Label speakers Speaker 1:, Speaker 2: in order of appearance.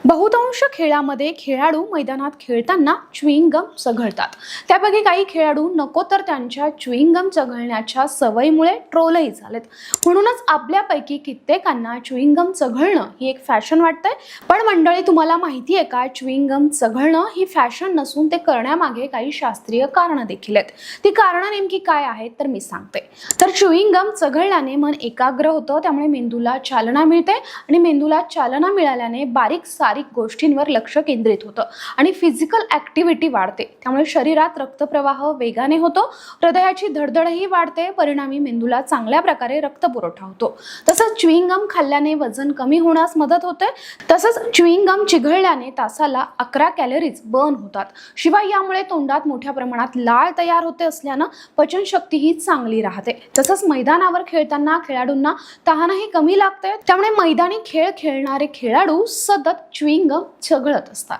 Speaker 1: बहुतांश खेळामध्ये खेळाडू मैदानात खेळताना च्युइंग गम चघळतात. त्यापैकी काही खेळाडू नको तर त्यांच्या च्युइंग गम चघळण्याच्या सवयीमुळे ट्रोलही झालेत. म्हणूनच आपल्यापैकी कित्येकांना च्युइंग गम चघळणं ही एक फॅशन वाटते. पण मंडळी, तुम्हाला माहिती आहे का, च्युइंग गम चघळणं ही फॅशन नसून ते करण्यामागे काही शास्त्रीय कारणं देखील आहेत. ती कारणं नेमकी काय आहेत तर मी सांगते. तर च्युइंग गम चघळल्याने मन एकाग्र होतं, त्यामुळे मेंदूला चालना मिळते आणि मेंदूला चालना मिळाल्याने बारीक सारीक गोष्टींवर लक्ष केंद्रित होतं आणि फिजिकल ऍक्टिव्हिटी वाढते. त्यामुळे शरीरात रक्तप्रवाह वेगाने होतो, हृदयाची धडधडही वाढते, परिणामी मेंदूला चांगल्या प्रकारे रक्तपुरवठा होतो. तसंच च्युइंग गम खाल्ल्याने वजन कमी होण्यास मदत होते. तसंच च्युइंग गम चिघळल्याने तासाला 11 कॅलरीज बर्न होतात. शिवाय यामुळे तोंडात मोठ्या प्रमाणात लाळ तयार होते असल्यानं पचनशक्तीही चांगली राहते. तसंच मैदानावर खेळताना खेळाडूंना तहानही कमी लागते. त्यामुळे मैदानी खेळ खेळणारे खेळाडू सतत च्युइंग गम चघळत असतात.